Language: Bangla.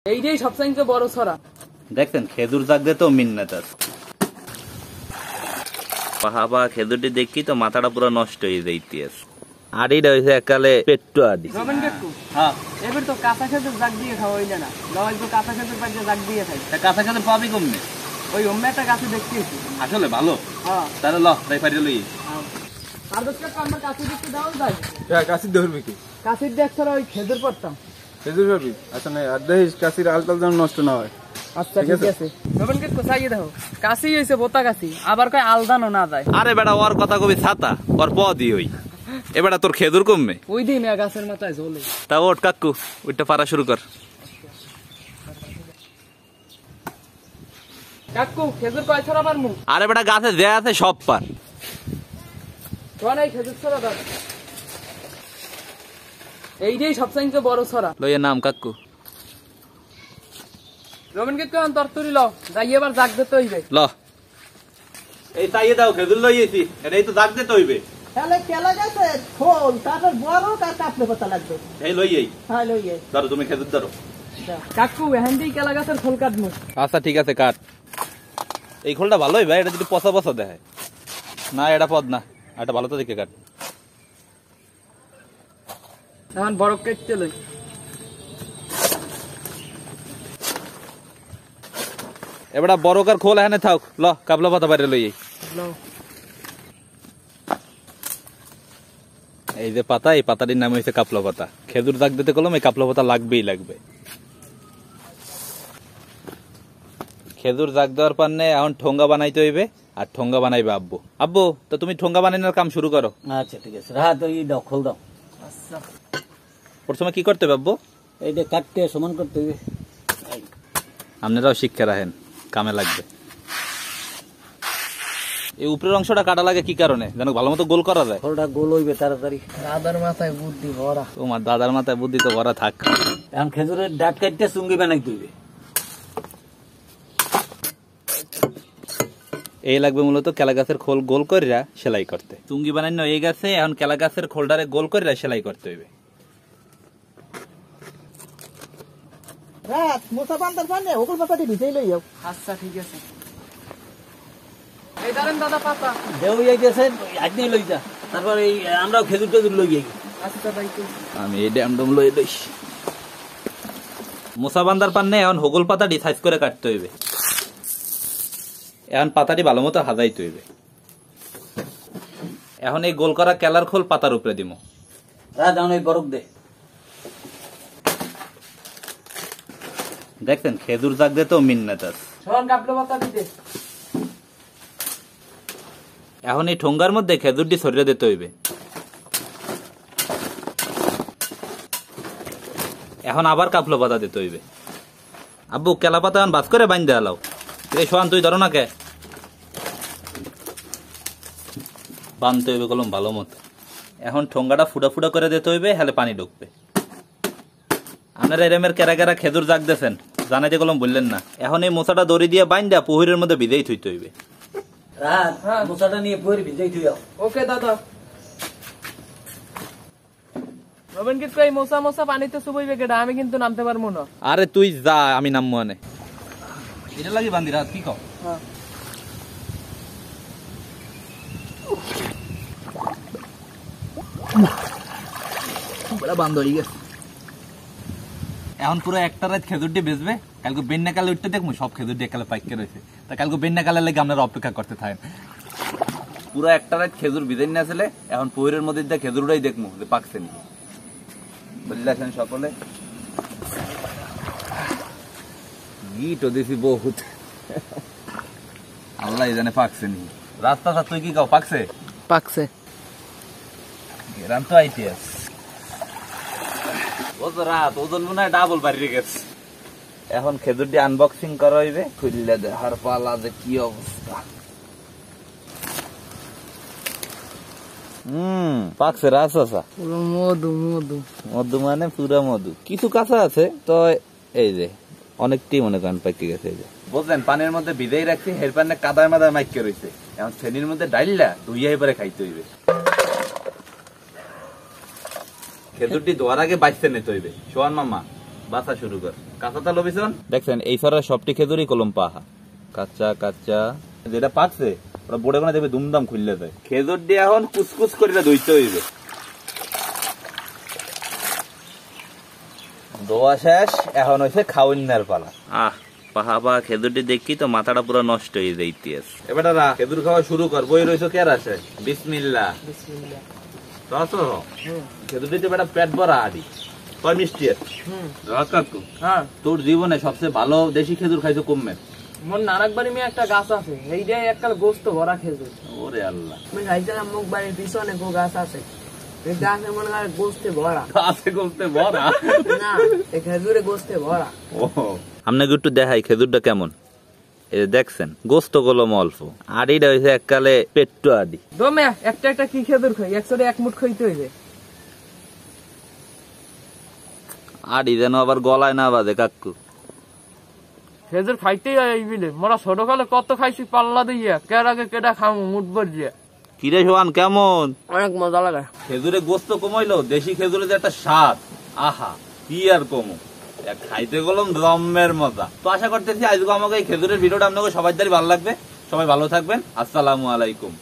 এইটাই সবচেয়ে বড় ছড়া। দেখছেন খেজুর জাগতে তো মিন্নাত আছে। বাবা খেজুরটি দেখি তো মাথাটা পুরো নষ্ট হয়ে যাইতেছে। আড়িটা হয়েছে একালে পেট্টু আড়ি। রবেন কাকু, হ্যাঁ এবার তো কাঁচা খেজুর জাগ দিয়ে খাওয়া হইলে না, লওয়াই তো কাঁচা খেজুর পাইতে জাগ দিয়ে খাই। কাঁচা খেজুর পাবি কমনে? ওই অন্য একটা গাছে দেখতেছি। আসলে ভালো। হ্যাঁ তাহলে ল তাই পারি লই। আর দশ কাকু আমার কাছে দেখতে দাও যাই। হ্যাঁ কাশির ধরবি কি? কাছের দেখ ছাড়া ওই খেজুর পড়তাম। খেজুর ধরবি? আচ্ছা না আর দেখিস কাশির আলটাল যেন নষ্ট না হয়। আচ্ছা ঠিক আছে। রবেন কাকু চাইয়ে দেখো, কাশি হয়েছে বোতা কাশি, আবার কয় আলদানো না যায়। আরে বেটা ওর কথা কবি ছাতা ওর পদি হই। এ বেটা তোর খেজুর কমবে? ওই দিন গাছের মাথায় ঝোলে। তা ওঠ কাকু ওইটা পারা শুরু কর। কাকু খেজুর কয় ছড়া পারমু? আরে বেটা গাছে যে আছে সব পার। তোমার এই খেজুর ছড়া দাও। এইটাই সবচেয়ে বড় ছড়া। লইয়ে নাম কাকু। রবেন কাকু এখন তরতরি লও, যাই এবার জাগ দিতে হইবে। ল এই তাইয়ে দাও খেজুর লইয়েছি, এটাই তো দাগ দিতে হইবে। তাহলে কেলা গাছের খোল তারপর বড় তার কাটলে পাতা লাগবে। এই লইয়েই হ্যাঁ লইয়ে ধরো তুমি খেজুর ধরো। কাকু এখান থেকে কেলা গাছের খোল কাটমু। আচ্ছা ঠিক আছে কাট। এই খোলটা ভালোই ভাই, এটা যদি পচা পচা দেখায় না, এটা পদ না, এটা ভালো তো দেখে কাট। এখন বড় কেটে লই। এবার বড়কার খোল এখানে থাক। ল কাবলা পাতা বাইরে লই। লও। এই যে পাতা, এই পাতাটির নাম হয়েছে কাপলা পাতা। খেজুর দাগ দিতে কলম এই কাপলা পাতা লাগবেই লাগবে। খেজুর দাগ দেওয়ার পান্নে এখন ঠোঙ্গা বানাইতে হইবে, আর ঠোঙ্গা বানাইবে আব্বু। আব্বু তো তুমি ঠোঙ্গা বানানোর কাম শুরু করো। আচ্ছা ঠিক আছে, রাহা তো এই দাও, খোল দাও। আচ্ছা প্রথমে কি করতে হবে আব্বু? এইটা কাটতে সমান করতে হবে। আপনারাও শিক্ষা রাখেন, কামে লাগবে। এই উপরের অংশটা কাটা লাগে কি কারণে? যেন ভালো মতো গোল করা যায়। খোলটা গোল হইবে তাড়াতাড়ি। দাদার মাথায় বুদ্ধি ভরা। তোমার দাদার মাথায় বুদ্ধি তো ভরা থাক। এখন খেজুরের ডাট কাটতে চুঙ্গি বানাইতে হইবে। এই লাগবে মূলত কেলা গাছের খোল গোল করিয়া সেলাই করতে। চুঙ্গি বানানো এই গাছে, এখন কেলা গাছের খোলটারে গোল করিয়া সেলাই করতে হইবে। রাত মোটা বান্দার পানে ওগুল পাতাটি ভিজেই লই যাও। আচ্ছা ঠিক আছে। এই ধরেন দাদা পাতা। দেও যাইতেছে আজ নিয়ে লই যা, তারপর এই আমরাও খেজুর টেজুর লই যাই। আচ্ছা তাই তো। আমি এই ড্যাম ডুম লই লইস। মোসা বান্দার পান্নে এখন হোগল পাতাটি সাইজ করে কাটতে হইবে। এখন পাতাটি ভালো মতো হাজাইতে হইবে। এখন এই গোল করা কেলার খোল পাতার উপরে দিব। রাত এখন এই বরফ দে। দেখছেন খেজুর জাগ দে তো মিন্নাত আছে। সরন কাপড় পাতা দিতে। এখন এই ঠোঙ্গার মধ্যে খেজুরটি ছড়িয়ে দিতে হইবে। এখন আবার কাপলো পাতা দিতে হইবে। আব্বু কেলা পাতা এখন বাস করে বাইন দেওয়া লাও। এই সোয়ান তুই ধরো না কে, বানতে হইবে কলম ভালো মতো। এখন ঠোঙ্গাটা ফুটা ফুটা করে দিতে হইবে, হলে পানি ঢুকবে। আপনারা এরমের কেরা কেরা খেজুর জাগ দিয়েছেন জানাইতে কলম বললেন না। এখন এই মোচাটা দড়ি দিয়ে বাইন দেয়া পুহুরের মধ্যে ভিজেই থইতে হইবে। রাত মোচাটা নিয়ে পরে ভিজাই থুই যাও। ওকে দাদা। রবেন কিন্তু এই মোসা মোসা পানিতে চুবইবে কেডা, আমি কিন্তু নামতে পারবো না। আরে তুই যা, আমি নামবো আনে। এটা লাগি বান্দি রাত কি কও? হ্যাঁ বড় বান্ধ হই গেছে। এখন পুরো একটা রাত খেজুরটি বেচবে, কালকে বেন্না কালে উঠতে দেখবো সব খেজুরটি একালে পাইকে রয়েছে। তা কালকে বেন্না কালের লেগে আপনারা অপেক্ষা করতে থাকেন। পুরো একটা রাত খেজুর বিদেন না আসলে এখন পহিরের মধ্যে দিয়ে খেজুরটাই দেখবো যে পাকছে নি। বুঝলেন সকলে? গিটো দিছি বহুত, আল্লাহ জানে পাকছে নি। রাস্তা তুই কি কাও পাকছে? পাকছে। গেরাম তো আইটিএস রাত ওজন মনে হয় ডাবল বাড়িয়ে গেছে। এখন খেজুরটি আনবক্সিং করা হইবে, খুললে দেখার পালা যে কি অবস্থা। পাকছে রাসা মধু মধু মধু মানে পুরা মধু। কিছু কাঁচা আছে তো এই যে অনেকটি মনে করেন পাইকে গেছে। এই যে বুঝলেন পানির মধ্যে ভিজাই রাখছি, হের পানে কাদায় মাদায় মাইকে রয়েছে। এখন শ্রেণীর মধ্যে ডাইলা ধুইয়া এবারে খাইতে হইবে। খেজুরটি ধোয়ার আগে বাইসতে নিতে হইবে। সোহান মামা বাসা শুরু কর। কাঁচা তা লবিছন দেখছেন এই সারা সবটি খেজুরই কলম পাহা, কাঁচা কাঁচা যেটা পাকছে ওরা বোড়ে কোনা দেখবে দুমদাম খুললে যায়। খেজুর দিয়ে এখন কুচকুচ করে দইতে হইবে। দোয়া শেষ, এখন হয়েছে খাওয়ার পালা। পাহা পাহা খেজুরটি দেখি তো মাথাটা পুরো নষ্ট হয়ে যাইতেছে। এবার খেজুর খাওয়া শুরু কর। বই রয়েছে কে আছে? বিসমিল্লাহ। খেজুরটি তো বেটা পেট ভরা আদি। কয় মিষ্টি আছে? হ্যাঁ, তোর জীবনে সবচেয়ে ভালো দেশি খেজুর খাইছো কমবে? মোর নারাক বাড়ি মেয়ে একটা গাছ আছে, এইটাই এককাল গোস্ত ভরা খেজুর। ওরে আল্লাহ, আমি খাইছিলাম মুখ বাড়ির পিছনে গো গাছ আছে, এই গাছে মনে হয় গোস্তে ভরা। আছে গোস্তে ভরা না, এই খেজুরে গোস্তে ভরা। ও আপনাকে একটু দেখাই খেজুরটা কেমন। এই দেখছেন গোস্ত কলম অল্প, আডিটা হয়েছে এককালে পেট্টু আডি। দমে একটা একটা কি খেজুর খাই, একসাথে এক মুঠ খাইতে হইবে। আডি যেন আবার গলায় না বাজে কাকু। খেজুর খাইতেই হয় বিলে, মোরা ছোট কালে কত খাইছি পাল্লা দিয়ে, কের আগে কেটা খামু মুঠ ভরিয়ে। কিরে সোহান কেমন? অনেক মজা লাগে। খেজুরে গোস্ত কমাইলো, দেশি খেজুরে যে একটা স্বাদ, আহা কি আর কমো, খাইতে গেলাম দমের মজা। তো আশা করতেছি আজকে আমাকে এই খেজুরের ভিডিওটা আপনাকে সবাই ভালো লাগবে। সবাই ভালো থাকবেন, আসসালামু আলাইকুম।